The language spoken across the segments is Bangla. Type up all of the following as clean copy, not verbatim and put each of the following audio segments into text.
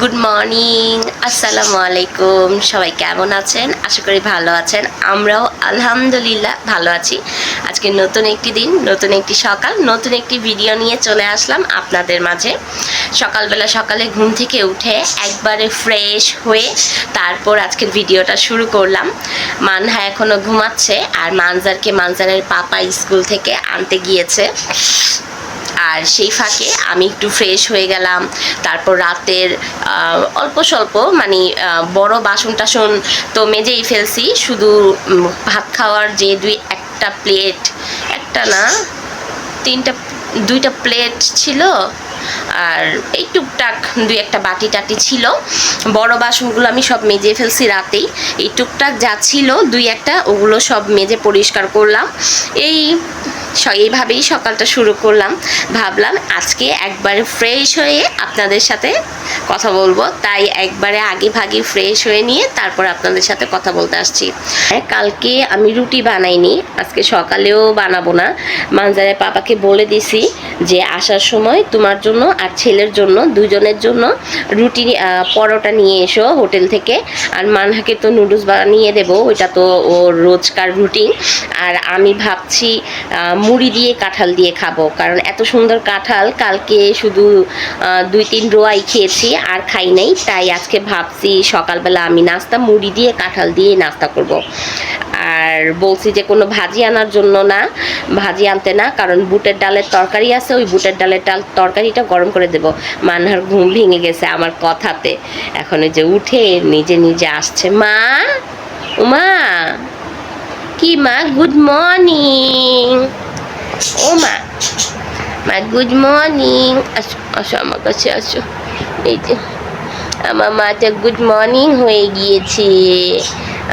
গুড মর্নিং, আসসালামু আলাইকুম। সবাই কেমন আছেন? আশা করি ভালো আছেন। আমরাও আলহামদুলিল্লাহ ভালো আছি। আজকে নতুন একটি দিন, নতুন একটি সকাল, নতুন একটি ভিডিও নিয়ে চলে আসলাম আপনাদের মাঝে। সকালে ঘুম থেকে উঠে একবারে ফ্রেশ হয়ে তারপর আজকের ভিডিওটা শুরু করলাম। মানহা এখনও ঘুমাচ্ছে আর মানজারের পাপা স্কুল থেকে আনতে গিয়েছে। আর সেই ফাঁকে আমি একটু ফ্রেশ হয়ে গেলাম। তারপর রাতের অল্প স্বল্প মানে বড় বাসন টাসন তো মেজেই ফেলছি, শুধু ভাত খাওয়ার যে দুইটা প্লেট ছিল আর এই টুকটাক দুই একটা বাটি টাটি ছিল। বড় বাসনগুলো আমি সব মেজে ফেলছি রাতেই। এই টুকটাক যা ছিল দুই একটা, ওগুলো সব মেজে পরিষ্কার করলাম। এইভাবেই সকালটা শুরু করলাম। ভাবলাম আজকে একবারে ফ্রেশ হয়ে আপনাদের সাথে কথা বলবো, তাই একবারে আগে ভাগে ফ্রেশ হয়ে নিয়ে তারপর আপনাদের সাথে কথা বলতে আসছি। কালকে আমি রুটি বানাইনি, আজকে সকালেও বানাবো না। মানজারের পাপাকে বলে দিছি যে আসার সময় তোমার জন্য আর ছেলের জন্য দুজনের জন্য রুটি পরোটা নিয়ে এসো হোটেল থেকে। আর মানহাকে তো নুডলস বানিয়ে দেবো, ওইটা তো ওর রোজকার রুটিন। আর আমি ভাবছি মুড়ি দিয়ে কাঁঠাল দিয়ে খাবো, কারণ এত সুন্দর কাঁঠাল কালকে শুধু 2-3 রোয়াই খেয়েছি আর খাই নাই। তাই আজকে ভাবছি সকালবেলা আমি মুড়ি দিয়ে কাঁঠাল দিয়ে নাস্তা করব। আর বলছি যে কোনো ভাজি আনার জন্য না, ভাজি আনতে না, কারণ বুটের ডালের তরকারি আছে, ওই বুটের ডালের তরকারিটা গরম করে দেব। মানহার ঘুম ভেঙে গেছে আমার কথাতে, এখন ওই যে উঠে নিজে নিজে আসছে। মা কি মা, গুড মর্নিং। ও মা গুড মর্নিং। আসো আমার কাছে আসো। এই যে আমার মাটা গুড মর্নিং হয়ে গিয়েছে,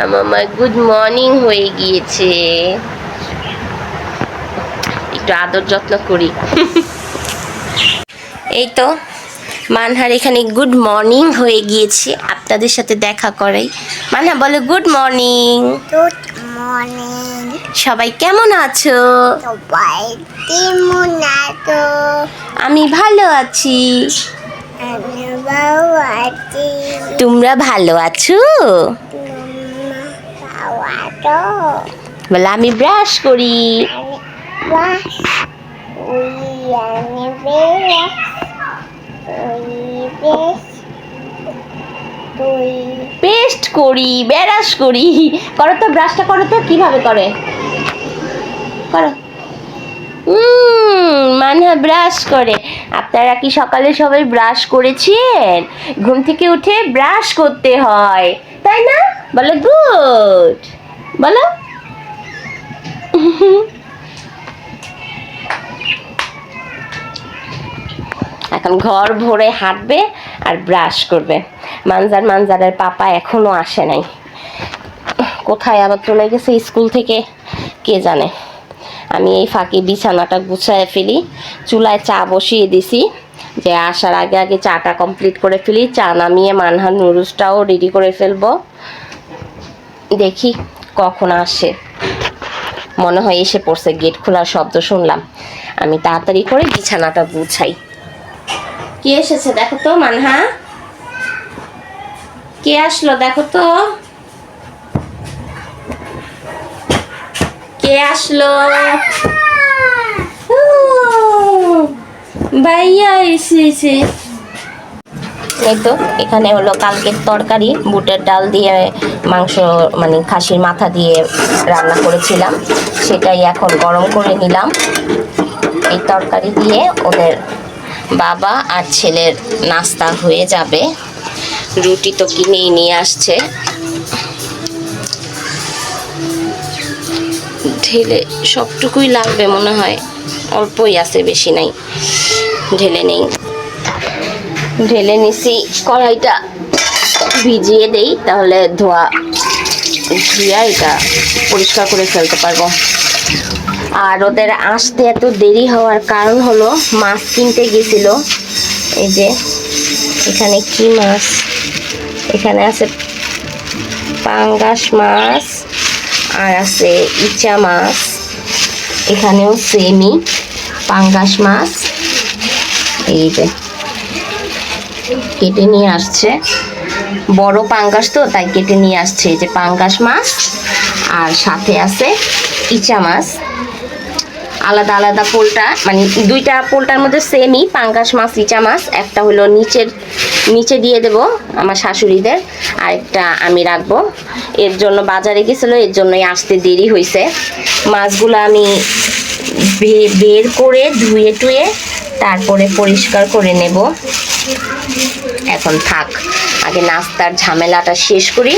আমার মা গুড মর্নিং হয়ে গিয়েছে। একটু আদর যত্ন করি। এই তো মানহার এখানে গুড মর্নিং হয়ে গিয়েছে, আপনাদের সাথে দেখা করাই। মানহা বলে গুড মর্নিং। Good morning. সবাই কেমন আছো? সবাই কেমন আছো? আমি ভালো আছি। আমি ভালো আছি। তোমরা ভালো আছো? ভালো আছো? বলে আমি ব্রাশ করি। পেস্ট করি, ব্রাশ করি। করো তো, ব্রাশটা করো তো, কিভাবে করে করো। মানহা ব্রাশ করে। আপনারা কি সকালে সবাই ব্রাশ করেছেন? ঘুম থেকে উঠে ব্রাশ করতে হয়, তাই না? বলো গুড, বলো। এখন ঘর ভরে হাঁটবে আর ব্রাশ করবে। মানজারের পাপা এখনো আসে নাই, কোথায় আবার চলে গেছে স্কুল থেকে কে জানে। আমি এই ফাঁকে বিছানাটা গুছায় ফেলি, চুলায় চা বসিয়ে দিছি যে আসার আগে আগে চাটা কমপ্লিট করে ফেলি। চা নামিয়ে মানহার নুডলসটাও রেডি করে ফেলবো। দেখি কখন আসে, মনে হয় এসে পড়ছে, গেট খোলার শব্দ শুনলাম। আমি তাড়াতাড়ি করে বিছানাটা গুছাই। কে এসেছে দেখো তো মানহা, কে আসলো দেখো তো, কে আসলো? ভাইয়া এসেছে। এই তো এখানে হলো কালকের তরকারি, বুটের ডাল দিয়ে মাংস মানে খাসির মাথা দিয়ে রান্না করেছিলাম, সেটাই এখন গরম করে নিলাম। এই তরকারি দিয়ে ওদের বাবা আর ছেলের নাস্তা হয়ে যাবে। রুটি তো কিনেই নিয়ে আসছে। ঢেলে সবটুকুই লাগবে মনে হয়, অল্পই আছে, বেশি নাই। ঢেলে নিছি। কড়াইটা ভিজিয়ে দেই, তাহলে ধুয়া এটা পরিষ্কার করে ফেলতে পারবো। আর ওদের আসতে এত দেরি হওয়ার কারণ হলো মাছ কিনতে গেছিল। এই যে এখানে কি মাছ, এখানে আছে পাঙ্গাস মাছ আর আছে ইচা মাছ, এখানেও সেমি পাঙ্গাস মাছ। এই যে কেটে নিয়ে আসছে, বড় পাঙ্গাস তো তাই কেটে নিয়ে আসছে। এই যে পাঙ্গাস মাছ, আর সাথে আছে ইচা মাছ। আলাদা আলাদা পোলটা, মানে দুইটা পোলটার মধ্যে সেমই, পাঙ্গাস মাছ ইচা মাছ। একটা হলো নিচে দিয়ে দেব আমার শাশুড়িদের, আরেকটা আমি রাখবো। এর জন্য বাজারে গেছিল, এর জন্যই আসতে দেরি হয়েছে। মাছগুলো আমি বের করে ধুয়ে টুয়ে তারপরে পরিষ্কার করে নেব। এখন থাক, আগে নাস্তার ঝামেলাটা শেষ করি,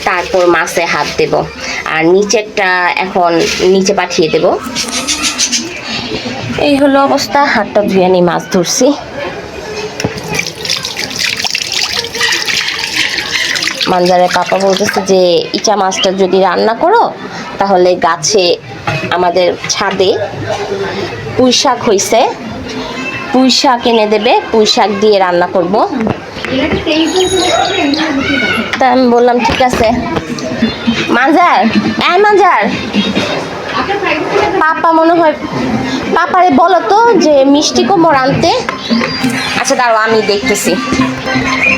তারপর মাছে হাত দেব। আর নিচেরটা এখন নিচে পাঠিয়ে দেব। এই হলো অবস্থা, হাতটা ধুয়ে নিয়ে মাছ ধরছি। মানজারের পাপা বলতেছে যে ইচা মাছটা যদি রান্না করো তাহলে গাছে আমাদের ছাদে পুঁই শাক হয়েছে, পুঁই শাক এনে দেবে, পুঁই শাক দিয়ে রান্না করব। তা আমি বললাম ঠিক আছে। মানজার, মানজার, পাপা মনে হয়, পাপারে বলো তো যে মিষ্টি কুমড় আনতে। আচ্ছা দাঁড়াও, আমি দেখতেছি,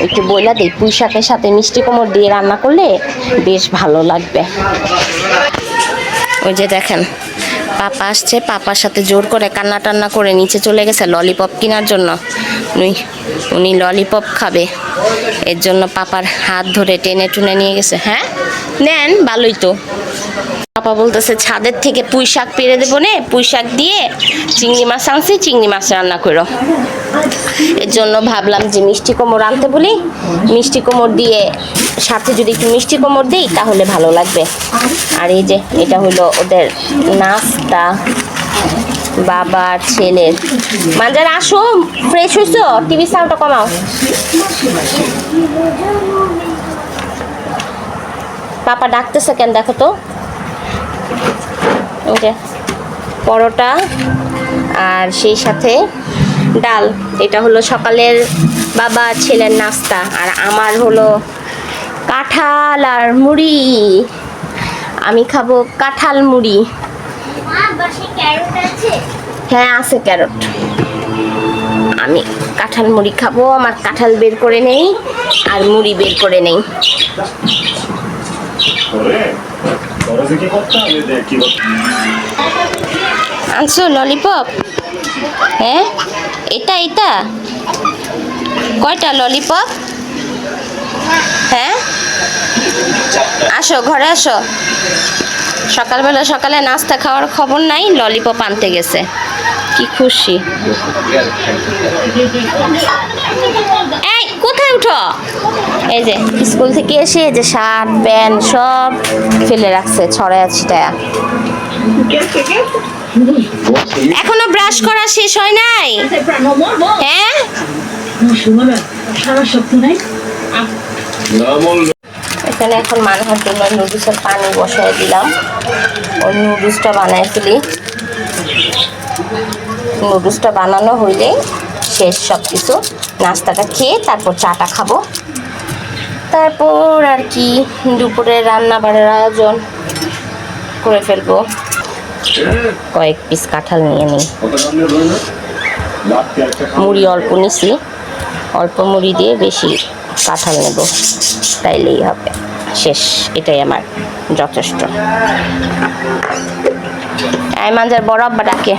একটু বইলা দিই। পুঁই শাকের সাথে মিষ্টি কুমড় দিয়ে রান্না করলে বেশ ভালো লাগবে। ওই যে দেখেন, পাপা আসছে, পাপার সাথে জোর করে কান্না টান্না করে নিচে চলে গেছে ললিপপ কেনার জন্য। উনি ললিপপ খাবে, এর জন্য পাপার হাত ধরে টেনে টুনে নিয়ে গেছে। হ্যাঁ নেন, ভালোই তো। পাপা বলতেছে ছাদের থেকে পুঁই শাক পেরে দেবো নে, পুঁই শাক দিয়ে চিংড়ি মাছ আনছি, চিংড়ি মাছ রান্না করো। এর জন্য ভাবলাম যে মিষ্টি কুমড় আনতে বলি, মিষ্টি কুমড় দিয়ে সাথে যদি একটু মিষ্টি কুমড় দিই তাহলে ভালো লাগবে। আর এই যে এটা হলো ওদের নাস্তা, বাবার ছেলের। মানজার আসো, ফ্রেশ হইছো? টিভি সাউন্ডটা কমাও। পাপা ডাকতেছে কেন দেখো তো। ওই যে পরোটা আর সেই সাথে ডাল, এটা হলো সকালের বাবা ছেলের নাস্তা। আর আমার হলো কাঁঠাল আর মুড়ি, আমি খাবো কাঁঠাল মুড়ি। হ্যাঁ আছে ক্যারট, আমি কাঁঠাল মুড়ি খাবো। আমার কাঁঠাল বের করে নেই আর মুড়ি বের করে নেই। আনছো ললিপপ? হ্যাঁ এটা কয়টা ললিপপ? হ্যাঁ আসো ঘরে আসো। সকালে নাস্তা খাওয়ার খবর নাই, ললিপপ আনতে গেছে, কি খুশি। এই কোথায় উঠো? এই যে স্কুল থেকে এসে যে শার্ট প্যান্ট সব ফেলে রাখছে ছড়ায় ছিটায়া। এখনো ব্রাশ করা শেষ হয় নাই? হ্যাঁ এখানে এখন মানহার জন্য নুডলসের পানি বসাই দিলাম। ওই নুডলসটা বানাই ফেলি, নুডলসটা বানানো হইলে শেষ সব কিছু। নাস্তাটা খেয়ে তারপর চাটা খাবো, তারপর আর কি দুপুরে রান্না বাড়ার আয়োজন করে ফেলবো। কয়েক পিস কাঁঠাল নিয়ে নিই, মুড়ি অল্প নিছি, অল্প মুড়ি দিয়ে বেশি কাঁঠাল নেব, তাইলেই হবে। শেষ, এটাই আমার যথেষ্ট। মানজার বড় আব্বা ডাকে।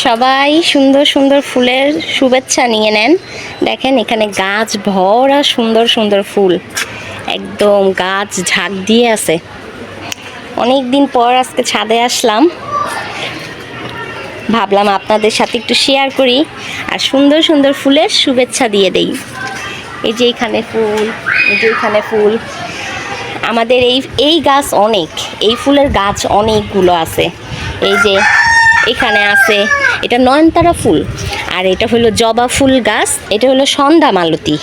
সবাই সুন্দর সুন্দর ফুলের শুভেচ্ছা নিয়ে নেন। দেখেন এখানে গাছ ভরা সুন্দর সুন্দর ফুল, একদম গাছ ঝাঁক দিয়ে আছে। অনেক দিন পর আজকে ছাদে আসলাম, ভাবলাম আপনাদের সাথে একটু শেয়ার করি আর সুন্দর সুন্দর ফুলের শুভেচ্ছা দিয়ে দেই। এই যে এখানে ফুল, এই যে এখানে ফুল। আমাদের এই গাছ অনেক, এই ফুলের গাছ অনেকগুলো আছে। এই যে এখানে আছে, এটা নয়নতারা ফুল, আর এটা হলো জবা ফুল গাছ, এটা হলো সন্ধ্যা মালতী।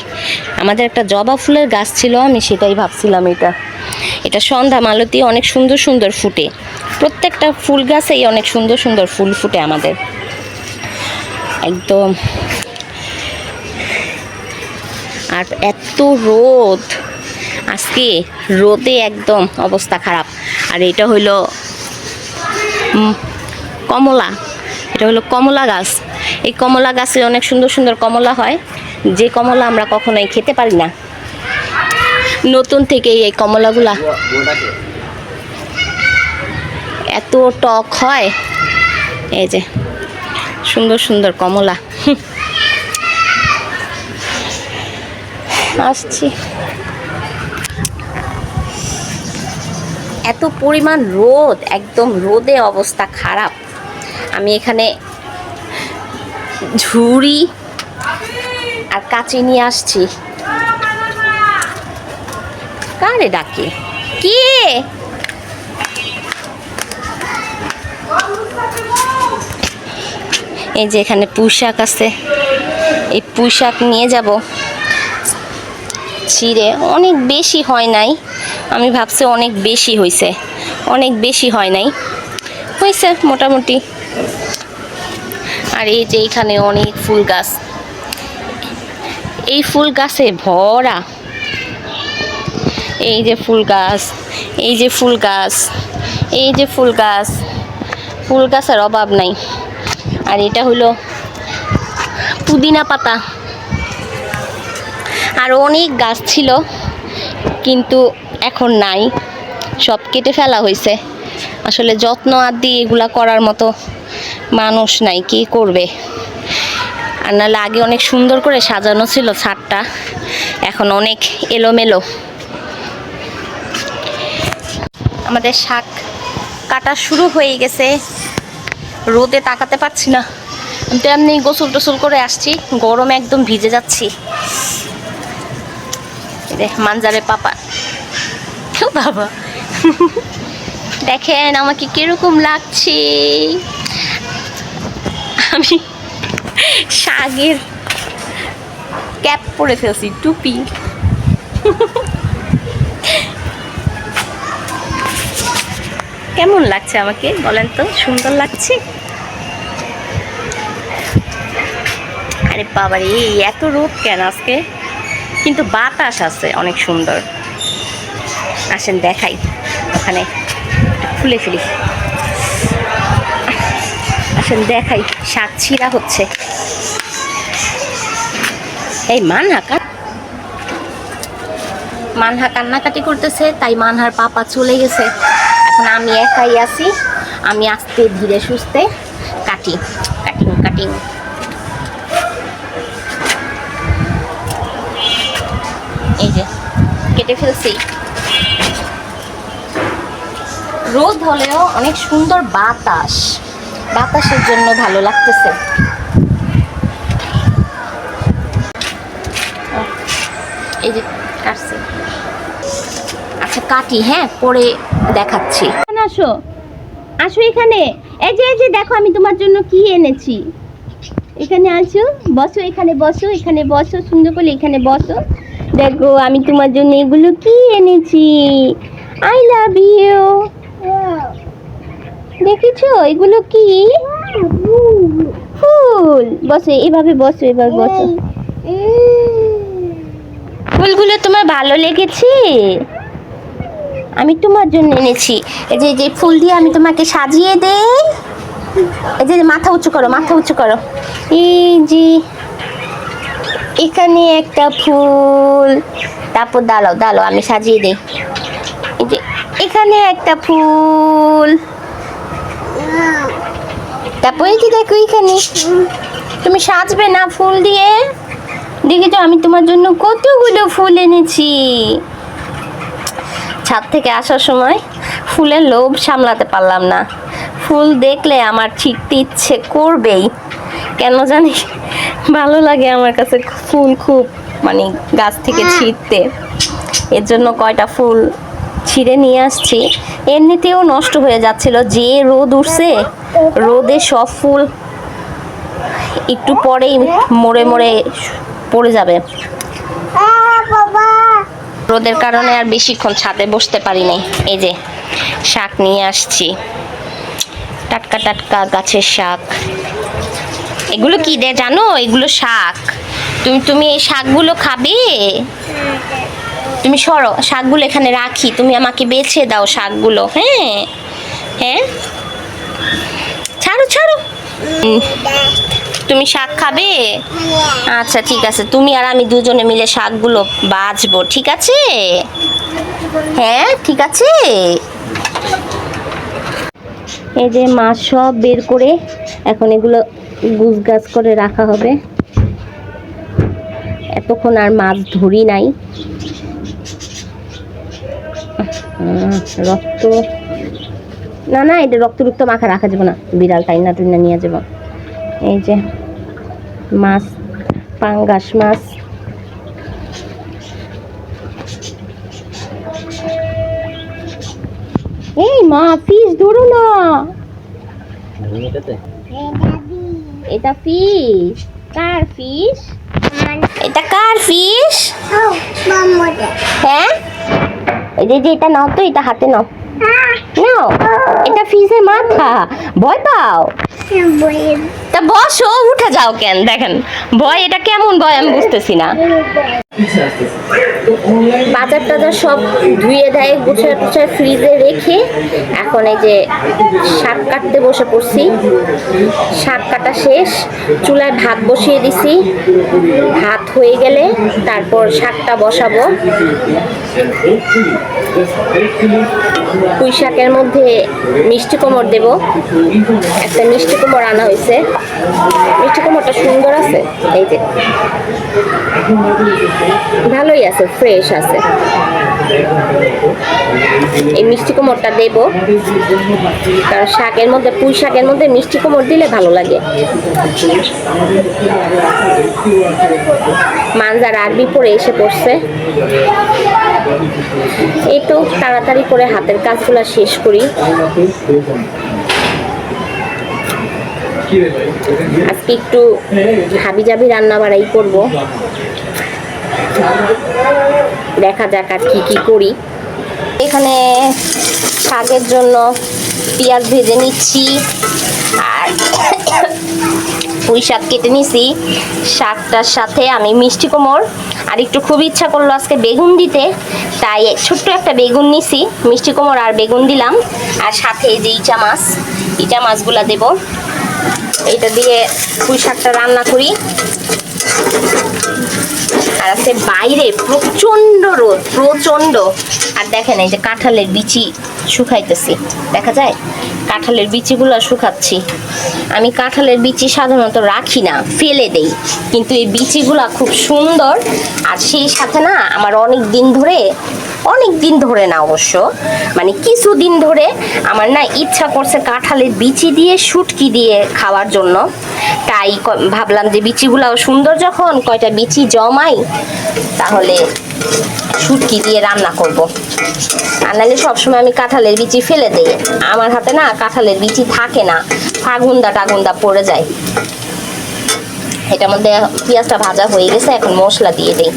আমাদের একটা জবা ফুলের গাছ ছিল, আমি সেটাই ভাবছিলাম এটা সন্ধ্যা মালতী, অনেক সুন্দর সুন্দর ফুটে। প্রত্যেকটা ফুল গাছেই অনেক সুন্দর সুন্দর ফুল ফুটে আমাদের। একদম, আর এত রোদ, আজকে রোদে একদম অবস্থা খারাপ। আর এটা হলো কমলা, এটা হলো কমলা গাছ। এই কমলা গাছে অনেক সুন্দর সুন্দর কমলা হয়, যে কমলা আমরা কখনোই খেতে পারি না। নতুন থেকেই এই কমলাগুলা এত টক হয়। এই যে সুন্দর সুন্দর কমলা। আসছি। এত পরিমাণ রোদ, একদম রোদে অবস্থা খারাপ। আমি এখানে ঝুড়ি আর কাঁচি নিয়ে আসছি। কারে ডাকে? কে? এই যে এখানে পুঁইশাক আছে, এই পুঁইশাক নিয়ে যাব। ছিঁড়ে অনেক বেশি হয় নাই, আমি ভাবছি অনেক বেশি হয়েছে, অনেক বেশি হয় নাই, হয়েছে মোটামুটি। আর এই যে এখানে অনেক ফুল গাছ, এই ফুল গাছে ভরা। এই যে ফুল গাছ, এই যে ফুল গাছ, এই যে ফুল গাছ, ফুল গাছের অভাব নাই। আর এটা হলো পুদিনা পাতা। আর অনেক গাছ ছিল কিন্তু এখন নাই, সব কেটে ফেলা হয়েছে। আসলে যত্ন আদি এগুলা করার মতো মানুষ নাই, কি করবে। আর নাহলে আগে অনেক সুন্দর করে সাজানো ছিল ছাদটা, এখন অনেক এলোমেলো। আমাদের শাক কাটা শুরু হয়ে গেছে, রোদে তাকাতে পারছি না। আমি তো এমনি গোসল টোসল করে আসছি, গরমে একদম ভিজে যাচ্ছি। মানজারে পাপা, বাবা দেখেন আমাকে কিরকম লাগছে। আমি শাকের ক্যাপ পরে ফেলছি, টুপি। কেমন লাগছে আমাকে বলেন তো? সুন্দর লাগছে? আরে বাবারে, এত রোদ কেন আজকে? কিন্তু বাতাস আছে অনেক সুন্দর। আসেন দেখাই, ওখানে খুলে ফেলি। আসেন দেখাই, শাক ছিঁড়া হচ্ছে। এই মানহা কান্নাকাটি করতেছে, তাই মানহার পাপা চলে গেছে। এখন আমি একাই আছি, আমি আস্তে ধীরে সুস্থে কাটিং এই যে কেটে ফেলছি। রোদ হলেও অনেক সুন্দর বাতাস, বাতাসের জন্য ভালো লাগতেছে। এই যে কাটছি। আচ্ছা কাটি, হ্যাঁ পরে দেখাচ্ছি। আসো আসো এখানে, এই যে দেখো আমি তোমার জন্য কি এনেছি। এখানে আসো, বসো, এখানে বসো, এখানে বসো, সুন্দর করে এখানে বসো। দেখো আমি তোমার জন্য এগুলো কি এনেছি। I love you. দেখেছো এগুলো কি? ফুল। বসো, এভাবে বসো, এবার বসো। ফুলগুলো তোমার ভালো লেগেছে? আমি তোমার জন্য এনেছি। এই যে ফুল দিয়ে আমি তোমাকে সাজিয়ে দেই। এই যে মাথা উঁচু করো, মাথা উঁচু করো। এই যে এখানে একটা ফুল, তারপর দাঁড়াও আমি সাজিয়ে দিই। এই যে এখানে একটা ফুল, তারপর এই যে দেখো এখানে। তুমি সাজবে না ফুল দিয়ে? দেখেছো আমি তোমার জন্য কতগুলো ফুল এনেছি। ছাদ থেকে আসার সময় ফুলের লোভ সামলাতে পারলাম না, ফুল দেখলে আমার ছিঁড়তে ইচ্ছে করবেই, কেন জানি ভালো লাগে আমার কাছে ফুল খুব, মানে গাছ থেকে ছিঁড়তে। এর জন্য কয়টা ফুল ছিঁড়ে নিয়ে আসছি। এমনিতেও নষ্ট হয়ে যাচ্ছিল, যে রোদ উঠছে, রোদে সব ফুল একটু পরেই মরে পড়ে যাবে। রোদের কারণে আর বেশিক্ষণ ছাদে বসতে পারিনি। এই যে শাক নিয়ে আসছি, টাটকা টাটকা গাছের শাক। এগুলো কি দে জানো? এগুলো শাক। তুমি এই শাকগুলো খাবে? তুমি সরো, শাকগুলো এখানে রাখি, তুমি আমাকে বেছে দাও শাকগুলো। হ্যাঁ হ্যাঁ, ছাড়ো ছাড়ো। তুমি শাক খাবে? আচ্ছা ঠিক আছে, তুমি আর আমি দুজনে মিলে শাকগুলো বাছবো, ঠিক আছে? হ্যাঁ ঠিক আছে। এই যে মাছ সব বের করে এখন এগুলো গুছগাছ করে রাখা হবে। এতক্ষণ আর মাছ ধরি নাই। রক্ত না না, এটা রক্ত রুক্ত মাখা রাখা যাবে না, বিড়াল টাইনা টুইনা নিয়ে যাব। এই যে মাছ, পাঙ্গাস মাছ। এই মা, ফিশ ধরো না। এটা ফিশ? কার ফিশ? এটা কার ফিশ? হ্যাঁ, এই যে এটা নাও তো, এটা হাতে নাও। নাও, এটা ফিশের মাথা। ভয় পাও? তা বসো, উঠে যাও কেন? দেখেন ভয়, এটা কেমন ভয় আমি বুঝতেছি না। বাজার টাজার সব ধুয়ে দেয়, গুছিয়ে টুছিয়ে ফ্রিজে রেখে এখন এই যে শাক কাটতে বসে পড়ছি। শাক কাটা শেষ, চুলায় ভাত বসিয়ে দিছি। ভাত হয়ে গেলে তারপর শাকটা বসাবো। পুঁই শাকের মধ্যে মিষ্টি কুমড় দেব। একটা মিষ্টি কুমড় আনা হয়েছে, মিষ্টি কুমড়টা সুন্দর আছে, এই যে ভালোই আছে, ফ্রেশ আছে। এই মিষ্টি কুমড়টা দেব, কারণ শাকের মধ্যে, পুঁই শাকের মধ্যে মিষ্টি কুমড় দিলে ভালো লাগে। মানজার আরবি পড়ে এসে পড়ছে। এই তো তাড়াতাড়ি করে হাতের কাজগুলো শেষ করি। আজকে একটু হাবিজাবি রান্না বাড়াই করবো, দেখা যাক আর কি কি করি। এখানে শাকের জন্য পেঁয়াজ ভেজে নিচ্ছি আর পুঁই শাক কেটে নিছি। শাকটার সাথে আমি মিষ্টি কুমড় আর একটু খুব ইচ্ছা করলো আজকে বেগুন দিতে, তাই ছোট্ট একটা বেগুন নিছি, মিষ্টি কুমড় আর বেগুন দিলাম। আর সাথে এই যে ইচা মাছগুলা দেব। এটা দিয়ে পুঁই শাকটা রান্না করি। আর আছে বাইরে প্রচন্ড রোদ, প্রচন্ড। আর দেখেন এই যে কাঁঠালের বিচি শুকাইতেছি, দেখা যায়? কাঁঠালের বিচিগুলো শুকাচ্ছি। আমি কাঁঠালের বিচি সাধারণত রাখি না, ফেলে দেই, কিন্তু এই বিচিগুলা খুব সুন্দর। আর সেই সাথে না আমার অনেক দিন ধরে না, অবশ্য মানে কিছুদিন ধরে আমার না ইচ্ছা করছে কাঁঠালের বিচি দিয়ে শুটকি দিয়ে খাওয়ার জন্য। তাই ভাবলাম যে বিচিগুলাও সুন্দর, যখন কয়টা বিচি জমাই তাহলে শুটকি দিয়ে রান্না করব। আর নাহলে সবসময় আমি কাঁঠালের বিচি ফেলে দিই। আমার হাতে না কাঁঠালের বিচি থাকে না, টাগুন্দা পড়ে যায়। এটার মধ্যে পেঁয়াজটা ভাজা হয়ে গেছে, এখন মশলা দিয়ে দিই।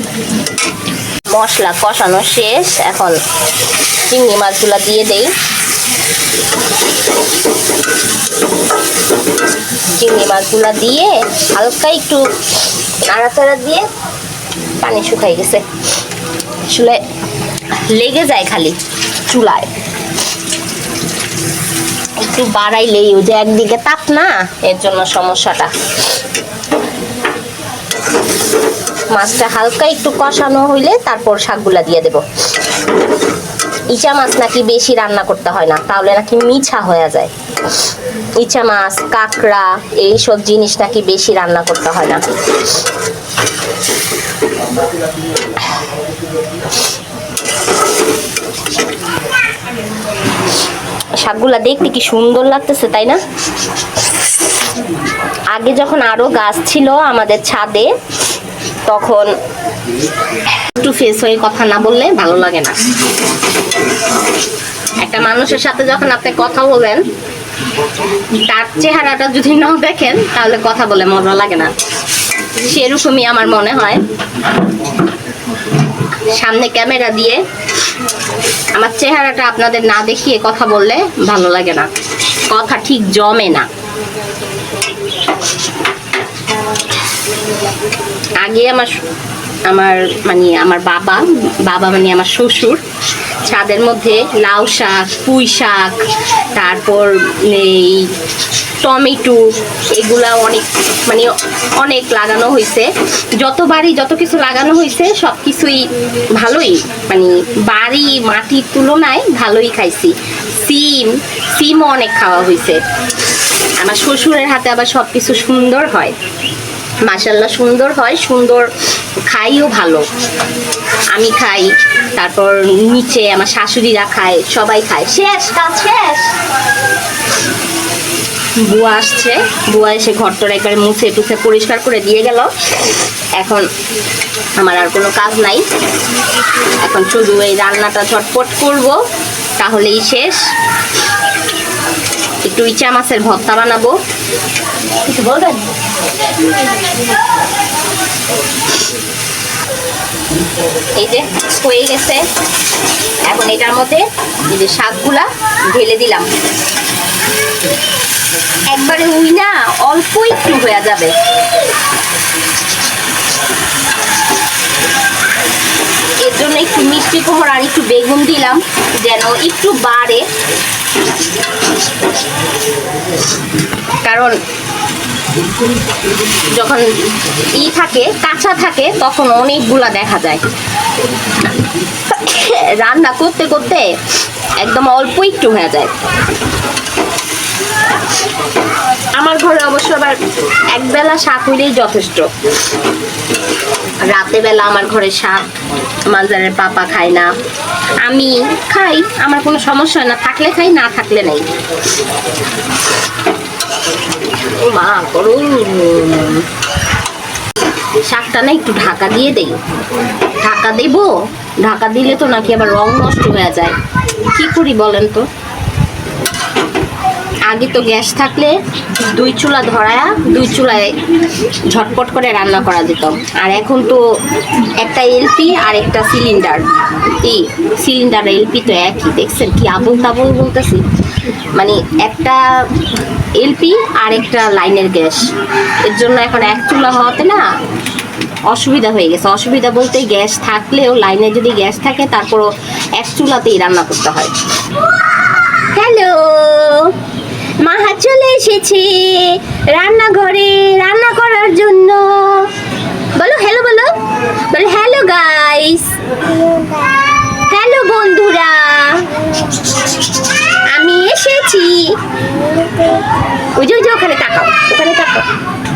মশলা কষানো শেষ, এখন চিংড়ি মাছগুলা দিয়ে দেই। চিংড়ি মাছগুলা দিয়ে হালকা একটু নাড়াচাড়া দিয়ে, পানি শুকাই গেছে, আসলে লেগে যায় খালি চুলায়। একটু বাড়াইলেই ওই যে একদিকে তাপ না, এর জন্য সমস্যাটা। মাছটা হালকা একটু কষানো হইলে তারপর শাকগুলা দিয়ে দেব। ইচা মাছ নাকি বেশি রান্না করতে হয় না, তাহলে নাকি মিঠা হয়ে যায়। ইচা মাছ, কাঁকড়া, এইসব জিনিস নাকি বেশি রান্না করতে হয় না। শাকগুলা দেখতে কি সুন্দর লাগতেছে, তাই না? আগে যখন আরো গাছ ছিল আমাদের ছাদে, তখন একটু ফেস হয়ে কথা না বললে ভালো লাগে না। একটা মানুষের সাথে যখন আপনি কথা বলেন, তার চেহারাটা যদি না দেখেন তাহলে কথা বলে মজা লাগে না। সেরকমই আমার মনে হয়, সামনে ক্যামেরা দিয়ে আমার চেহারাটা আপনাদের না দেখিয়ে কথা বললে ভালো লাগে না, কথা ঠিক জমে না। আগে আমার আমার বাবা মানে আমার শ্বশুর ছাদের মধ্যে লাউ শাক, পুঁই শাক, তারপর এই টমেটো, এগুলা অনেক লাগানো হয়েছে। যত কিছু লাগানো হয়েছে সব কিছুই ভালোই, বাড়ি মাটির তুলনায় ভালোই খাইছি। সিমও অনেক খাওয়া হয়েছে। আমার শ্বশুরের হাতে আবার সব কিছু সুন্দর হয়, মাশাআল্লাহ সুন্দর হয়, সুন্দর খাইও ভালো। আমি খাই, তারপর নিচে আমার শাশুড়িরা খায়, সবাই খায়। শেষ কাজ শেষ। বুয়া আসছে, বুয়া এসে ঘরটা একবারে মুছে টুছে পরিষ্কার করে দিয়ে গেল। এখন আমার আর কোনো কাজ নাই, এখন শুধু এই রান্নাটা ঝটপট করব, তাহলেই শেষ। একটু ইচা মাছের ভর্তা বানাবো, কিছু বলবেন? এই যে হয়ে গেছে, এখন এটার মধ্যে এই যে শাকগুলা ঢেলে দিলাম। একবারে না অল্প একটু হয়ে যাবে। এর জন্য একটু মিষ্টি কুমড়া আর একটু বেগুন দিলাম, যেন একটু বাড়ে। কারণ যখন থাকে কাঁচা থাকে তখন অনেকগুলা দেখা যায়। রান্না করতে করতে একদম অল্প একটু হয়ে যায়। আমার ঘরে অবশ্য আবার একবেলা শাক হইলেই যথেষ্ট। রাতে বেলা আমার ঘরে শাক, মানজারের পাপা খায় না, আমি খাই, আমার কোনো সমস্যা হয় না, থাকলে খাই, না থাকলে নেই। ও মা করুন, শাকটা না একটু ঢাকা দিয়ে দেই। ঢাকা দেব, ঢাকা দিলে তো নাকি আবার রং নষ্ট হয়ে যায়। কি করি বলেন তো? আগে তো গ্যাস থাকলে 2 চুলা ধরায়া 2 চুলায় ঝটপট করে রান্না করা যেত। আর এখন তো একটা এলপি আর একটা সিলিন্ডার। সিলিন্ডার এলপি তো একই, দেখছেন কি আবল তাবল বলতেছি। একটা এলপি আর একটা লাইনের গ্যাস, এর জন্য এখন 1 চুলা হওয়াতে না অসুবিধা হয়ে গেছে। অসুবিধা বলতে গ্যাস থাকলেও, লাইনে যদি গ্যাস থাকে তারপরও 1 চুলাতেই রান্না করতে হয়। হ্যালো, মাহা চলে এসেছে রান্নাঘরে রান্না করার জন্য। বলো হ্যালো, বলো হ্যালো গাইস, হ্যালো বন্ধুরা, আমি এসেছি। ওই যে ওখানে তাকাও,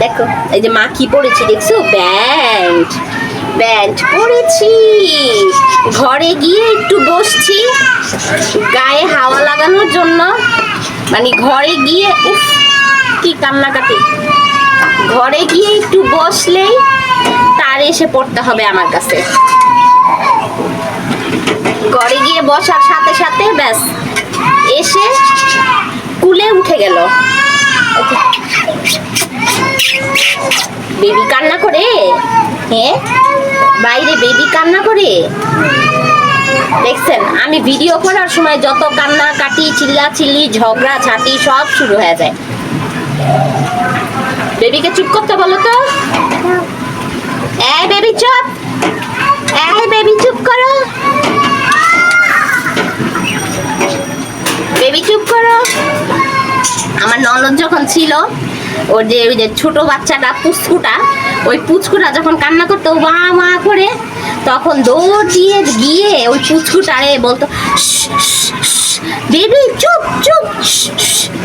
দেখো এই যে মা কি পরেছি দেখছো? প্যান্ট পরেছি। ঘরে গিয়ে একটু বসছি গায়ে হাওয়া লাগানোর জন্য। ঘরে গিয়ে কি কান্নাকাটি, ঘরে গিয়ে একটু বসলেই তার এসে পড়তে হবে আমার কাছে। ঘরে গিয়ে বসার সাথে সাথে ব্যাস এসে কুলে উঠে গেল। বেবি কান্না করে, হ্যাঁ বাইরে বেবি কান্না করে। দেখছেন, আমি ভিডিও করার সময় যত কান্না কাটি, চিল্লাচিল্লি, ঝগড়া ঝাঁটি সব শুরু হয়ে যায়। বেবিকে চুপ করতে বলো তো। এই বেবি চুপ, এই বেবি চুপ করো, বেবি চুপ করো। আমার ননদ যখন ছিল, ওই যে ছোট বাচ্চাটা পুচকুটা যখন কান্না করতো মা মা করে, তখন দৌড় দিয়ে গিয়ে ওই পুচকুটারে বলতো বেবি চুপ চুপ,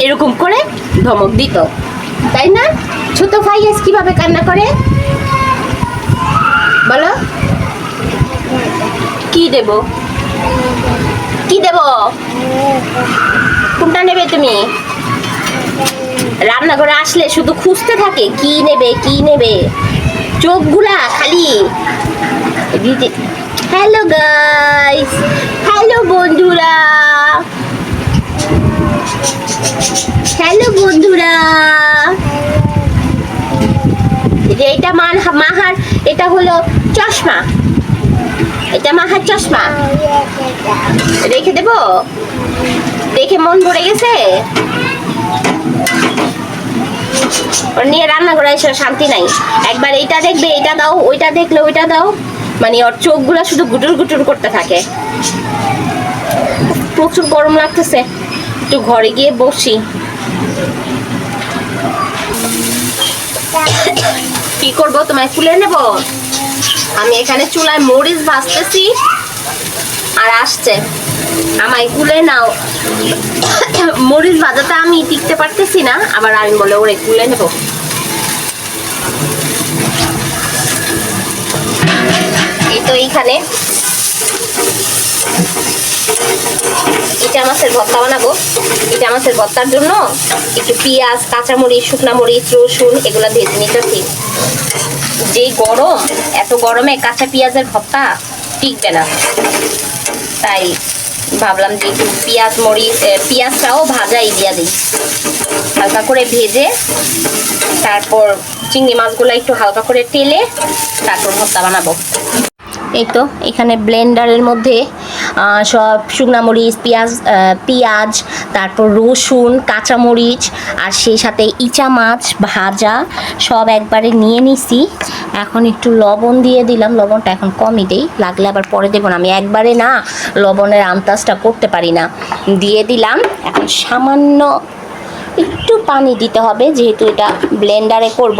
এরকম করে ধমক দিত, তাই না? ছোট ভাইয়াস কিভাবে কান্না করে বলো? কি দেব, কি দেব? কোনটা নেবে তুমি? রান্নাঘরে আসলে শুধু খুঁজতে থাকে কি নেবে কি নেবে, চোখগুলা খালি। হ্যালো গাইস, হ্যালো বন্ধুরা, হ্যালো বন্ধুরা। এটা মাহার, এটা হলো চশমা, এটা মাহার চশমা। রেখে দেব, দেখে মন ভরে গেছে। ওর নিয়ে রান্না করে এসে শান্তি নাই। একবার এইটা দেখবে এটা দাও, ওইটা দেখলে ওইটা দাও, মানে ওর চোখগুলো শুধু গুটুর গুটুর করতে থাকে। প্রচুর গরম লাগতেছে, একটু ঘরে গিয়ে বসি। কি করবো, তোমায় খুলে নেব? আমি এখানে চুলায় মরিচ ভাজতেছি আর আসছে আমায় কুলে নাও। মরিচ ভাজাতে আমি টিকতে পারতেছি না, আবার আমি বলে ওরে কুলে নেব। এই তো এইখানে ইচা মাছের ভর্তা বানাবো। ইচা মাছের ভর্তার জন্য একটু পেঁয়াজ, কাঁচামরিচ, শুকনা মরিচ, রসুন এগুলা ভেজে নিতেছি। যে গরম, এত গরমে কাঁচা পেঁয়াজের ভর্তা টিকবে না, তাই ভাবলাম যে একটু পেঁয়াজ মরিচ, পেঁয়াজটাও ভাজাই দিয়া দিই, হালকা করে ভেজে তারপর চিংড়ি মাছগুলো একটু হালকা করে তেলে তারপর ভর্তা বানাবো। এই তো এখানে ব্লেন্ডারের মধ্যে সব শুকনা মরিচ, পেঁয়াজ, তারপর রসুন, কাঁচামরিচ আর সেই সাথে ইচা মাছ ভাজা সব একবারে নিয়ে নিছি। এখন একটু লবণ দিয়ে দিলাম, লবণটা এখন কমই দেই, লাগলে আবার পরে দেবো না, আমি একবারে না লবণের আন্দাজটা করতে পারি না। দিয়ে দিলাম, এখন সামান্য একটু পানি দিতে হবে, যেহেতু এটা ব্লেন্ডারে করব,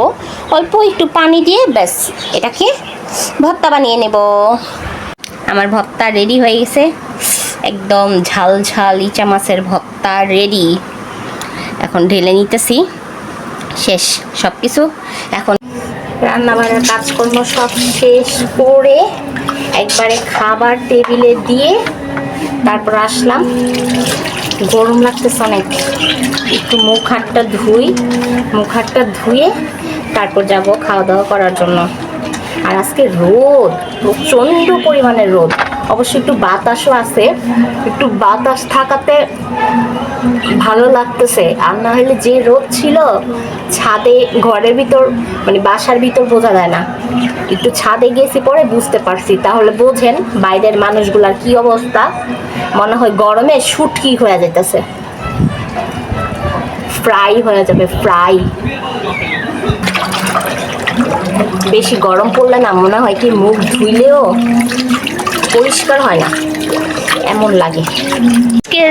অল্প একটু পানি দিয়ে ব্যাস এটাকে ভর্তা বানিয়ে নেব। আমার ভর্তা রেডি হয়ে গেছে, একদম ঝাল ঝাল ইচা মাছের ভর্তা রেডি। এখন ঢেলে নিতেছি, শেষ সব কিছু। এখন রান্নাবান্নার কাজকর্ম সব শেষ করে একবারে খাবার টেবিলে দিয়ে তারপর আসলাম। গরম লাগতেছে অনেক, একটু মুখ হাতটা ধুয়ে তারপর যাব খাওয়া দাওয়া করার জন্য। আর আজকে রোদ, প্রচণ্ড পরিমাণের রোদ, অবশ্য একটু বাতাসও আছে, একটু বাতাস থাকাতে ভালো লাগতেছে। আর না হলে যে রোদ ছিল, ছাদে ঘরের ভিতর মানে বাসার ভিতর বোঝা যায় না, একটু ছাদে গেছি পরে বুঝতে পারছি। তাহলে বোঝেন বাইরের মানুষগুলার কি অবস্থা, মনে হয় গরমে শুটকি হয়ে যাইতেছে, ফ্রাই হয়ে যাবে, ফ্রাই। বেশি গরম পড়লে না মনে হয় কি মুখ ধুইলেও পরিষ্কার হয় না, এমন লাগে।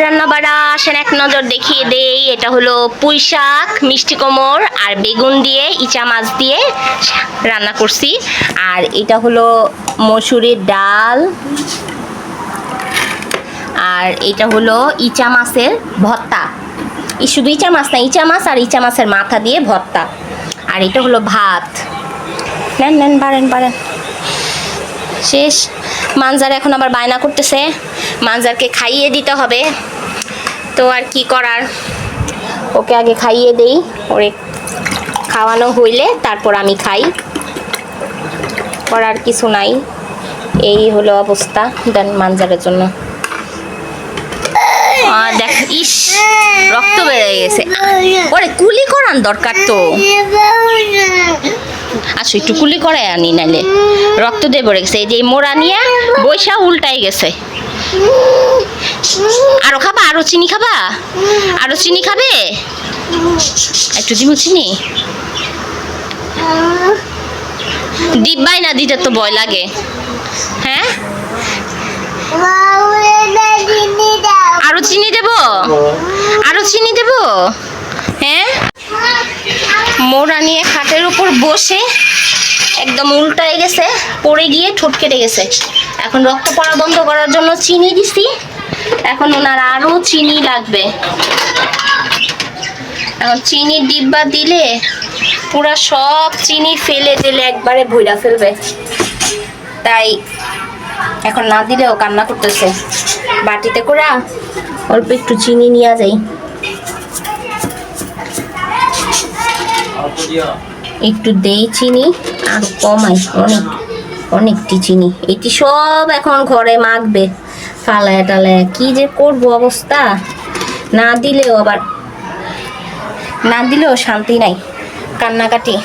রান্না বাড়া আসেন এক নজর দেখিয়ে দেই। এটা হলো পুঁই শাক, মিষ্টি কোমর আর বেগুন দিয়ে ইচা মাছ দিয়ে রান্না করছি। আর এটা হলো মসুরির ডাল, আর এটা হলো ইচা মাছের ভর্তা। শুধু ইচা মাছ না, ইচা মাছ আর ইচা মাছের মাথা দিয়ে ভর্তা। আর এটা হলো ভাত। নেন নেন, বাড়েন। শেষ। মানজার এখন আবার বায়না করতেছে, মানজারকে খাইয়ে দিতে হবে, তো আর কি করার, ওকে আগে খাইয়ে দেই, ওরে খাওয়ানো হইলে তারপর আমি খাই, করার কিছু নাই। এই হলো অবস্থা। দেন মানজারের জন্য। দেখ, ইস রক্ত বেড়ে গেছে, ওরে কুলি করান দরকার তো। আচ্ছা একটু কুলি করে আনি, নাইলে রক্ত দিয়ে পড়ে গেছে। এই যে মোড়া নিয়ে বৈশা উল্টাই গেছে। আরো খাবা, আরো চিনি খাবা, আরো চিনি খাবে, একটু দিব চিনি। দিব্বাই না দিতে তো ভয় লাগে। হ্যাঁ, আরো চিনি দেব, আরো চিনি দেব। হ্যাঁ, মোড়া নিয়ে খাটের উপর বসে একদম উল্টায় গেছে, পড়ে গিয়ে ঠোঁট কেটে গেছে। এখন রক্ত পড়া বন্ধ করার জন্য চিনি দিছি, এখন ওনার আরো চিনি লাগবে। এখন চিনির ডিব্বা দিলে পুরা সব চিনি ফেলে দিলে একবারে ভইরা ফেলবে, তাই এখন না দিলেও কান্না করতেছে। বাটিতে করে অল্প একটু চিনি নিয়ে যাই, একটু দেই চিনি, আর কমাই, অনেকটি চিনি। এটি সব এখন ঘরে মাখবে, ফালায় টালায় কি যে করবো অবস্থা। না দিলেও শান্তি নাই, কান্নাকাটি।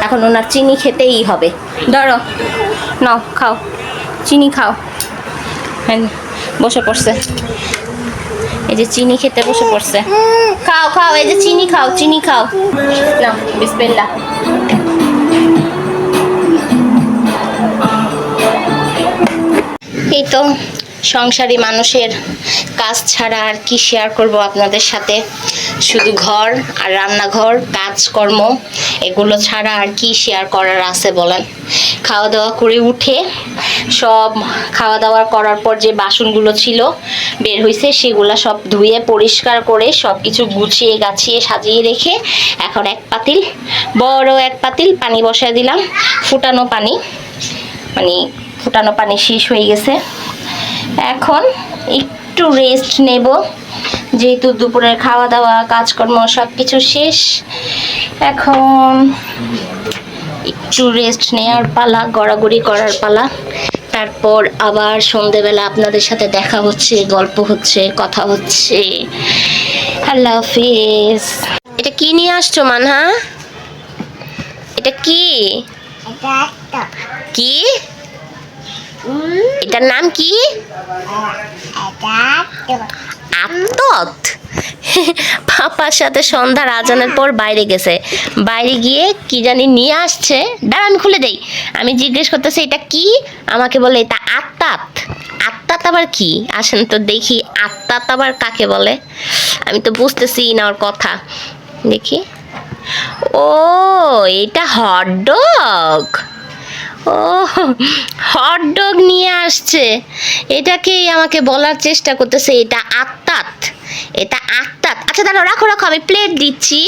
এখন ওনার চিনি খেতেই হবে। ধরো, নাও খাও, চিনি খাও। হ্যাঁ, বসে পড়ছে। এই যে চিনি খেতে বসে পড়ছে। খাও খাও, এই যে চিনি খাও, চিনি খাও। নাও বিসমিল্লাহ। এই তো সংসারী মানুষের কাজ ছাড়া আর কি শেয়ার করব আপনাদের সাথে, শুধু ঘর আর রান্নাঘর কাজকর্ম এগুলো ছাড়া আর কি শেয়ার করার আছে বলেন। খাওয়া দাওয়া করে উঠে সব খাওয়া দাওয়া করার পর যে বাসনগুলো ছিল বের হয়েছে সেগুলো সব ধুয়ে পরিষ্কার করে সব কিছু গুছিয়ে গাছিয়ে সাজিয়ে রেখে এখন বড় এক পাতিল পানি বসায় দিলাম। ফুটানো পানি শেষ হয়ে গেছে। এখন একটু রেস্ট নেব, যেহেতু দুপুরের খাওয়া দাওয়া কাজকর্ম সব কিছু শেষ। এখন একটু রেস্ট নেওয়ার পালা, গড়াগড়ি করার পালা। তারপর আবার সন্ধেবেলা আপনাদের সাথে দেখা হচ্ছে, গল্প হচ্ছে, কথা হচ্ছে। আল্লাহ হাফিজ। এটা কি নিয়ে আসছো মানহা? এটা কি কি এটার নাম কি? আত্মত। পাপার সাথে সন্ধ্যার আজানের পর বাইরে গেছে, বাইরে গিয়ে কি জানি নিয়ে আসছে। দাঁড়া আমি খুলে দেই। আমি জিজ্ঞেস করতেছি এটা কি, আমাকে বলে এটা আত্মাত। আত্মাত আবার কি? আসেন তো দেখি আত্মাত আবার কাকে বলে। আমি তো বুঝতেছি না ওর কথা। দেখি, ও এটা হটডগ। ও হটডগ নিয়ে আসছে, এটাকেই আমাকে বলার চেষ্টা করতেছে এটা আত্মাত, এটা আত্মাত। আচ্ছা দাঁড়াও, রাখো রাখো, আমি প্লেট দিচ্ছি।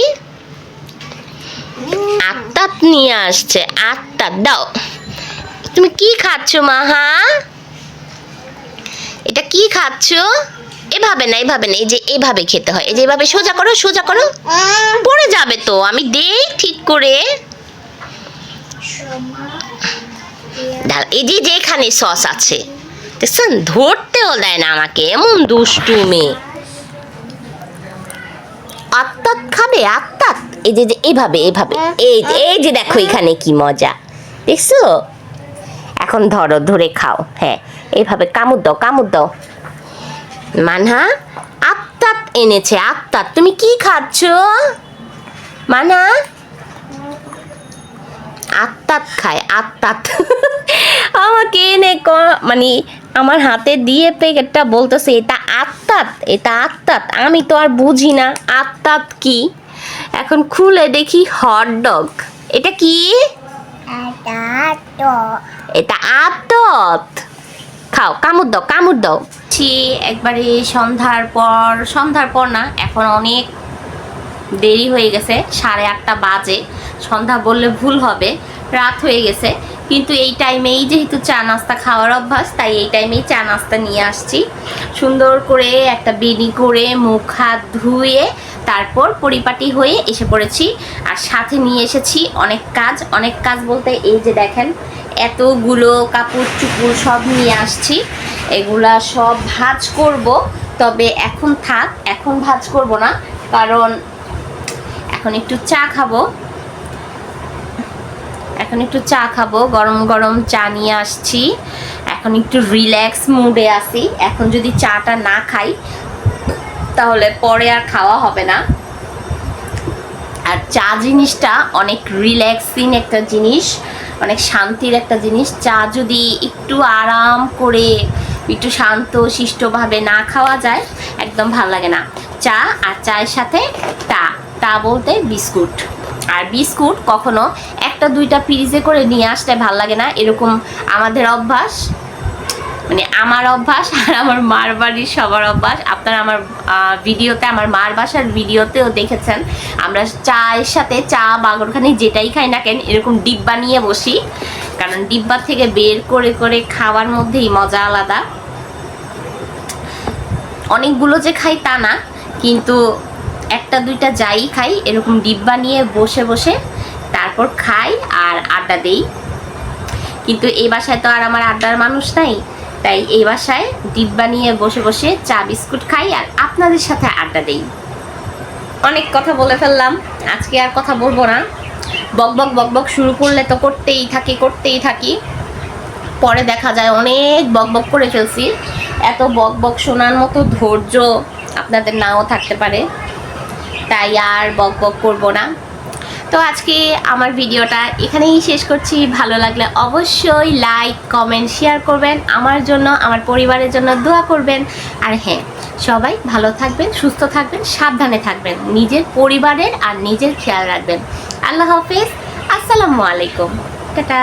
আত্মাত নিয়ে আসছে, আত্মাত দাও। তুমি কি খাচ্ছ মাহা? এটা কি খাচ্ছ? এভাবে না, এই যে এভাবে খেতে হয়। এই যে এভাবে সোজা করো, সোজা করো, পড়ে যাবে তো। আমি দেই ঠিক করে। এই যে যেখানে সস আছে দেখছেন, ধরতেও দেয় না আমাকে, এমন দুষ্টু মেয়ে। আত্মাত খাবে, আত্মাত। এই যে এভাবে এই যে দেখো এখানে কি মজা দেখছো। এখন ধরো, ধরে খাও। হ্যাঁ এইভাবে কামড় দাও, কামড় দাও। মানহা আত্মাত এনেছে, আত্মাত। তুমি কি খাচ্ছ মানহা? আত্মাত খায়, আত্মাত। আমাকে এনে মানে আমার হাতে দিয়ে প্যাকেটটা বলতেছে এটা আত্মাত, এটা আত্মাত। আমি তো আর বুঝি না আত্মাত কি। এখন খুলে দেখি হটডগ। এটা কি? এটা আত্মত। খাও, কামড় দাও, কামড় দাও। একবারে সন্ধ্যার পর না, এখন অনেক দেরি হয়ে গেছে, 8:30 বাজে। সন্ধ্যা বললে ভুল হবে, রাত হয়ে গেছে। কিন্তু এই টাইমেই যেহেতু চা নাস্তা খাওয়ার অভ্যাস, তাই এই টাইমেই চা নাস্তা নিয়ে আসছি। সুন্দর করে একটা বেনি করে মুখ হাত ধুয়ে তারপর পরিপাটি হয়ে এসে পড়েছি। আর সাথে নিয়ে এসেছি অনেক কাজ বলতে এই যে দেখেন এতগুলো কাপড় চুপড় সব নিয়ে আসছি। এগুলা সব ভাঁজ করব, তবে এখন থাক, এখন ভাঁজ করব না, কারণ এখন একটু চা খাবো। গরম গরম চা নিয়ে আসছি। এখন একটু রিল্যাক্স মুডে আছি। এখন যদি চাটা না খাই তাহলে পরে আর খাওয়া হবে না। আর চা জিনিসটা অনেক রিল্যাক্সিং একটা জিনিস, অনেক শান্তির একটা জিনিস। চা যদি একটু আরাম করে একটু শান্ত শিষ্টভাবে না খাওয়া যায় একদম ভালো লাগে না। চা আর চায়ের সাথে টা বলতে বিস্কুট। আর বিস্কুট কখনো 1-2টা ফ্রিজে করে নিয়ে আসলে ভাল লাগে না, এরকম আমাদের অভ্যাস, মানে আমার অভ্যাস আর আমার মার বাড়ির সবার অভ্যাস। আপনারা আমার ভিডিওতে, আমার মার বাসার ভিডিওতেও দেখেছেন, আমরা চায়ের সাথে চা বাগরখানি যেটাই খাই না কেন এরকম ডিব্বা নিয়ে বসি, কারণ ডিব্বা থেকে বের করে করে খাওয়ার মধ্যেই মজা আলাদা। অনেকগুলো যে খাই তা না, কিন্তু 1-2টা যাই খাই এরকম ডিব্বা নিয়ে বসে বসে তারপর খাই আর আড্ডা দেই। কিন্তু এই বাসায় তো আর আমার আড্ডার মানুষ নাই, তাই এই বাসায় ডিব্বা নিয়ে বসে বসে চা বিস্কুট খাই আর আপনাদের সাথে আড্ডা দেই। অনেক কথা বলে ফেললাম, আজকে আর কথা বলবো না। বকবক শুরু করলে তো করতেই থাকি, পরে দেখা যায় অনেক বকবক করে ফেলছি। এত বকবক শোনার মতো ধৈর্য আপনাদের নাও থাকতে পারে, তাই আর বক বক করবো না। তো আজকে আমার ভিডিওটা এখানেই শেষ করছি। ভালো লাগলে অবশ্যই লাইক, কমেন্ট, শেয়ার করবেন, আমার জন্য, আমার পরিবারের জন্য দোয়া করবেন। আর হ্যাঁ, সবাই ভালো থাকবেন, সুস্থ থাকবেন, সাবধানে থাকবেন, নিজের পরিবারের আর নিজের খেয়াল রাখবেন। আল্লাহ হাফেজ, আসসালামু আলাইকুম, টাটা।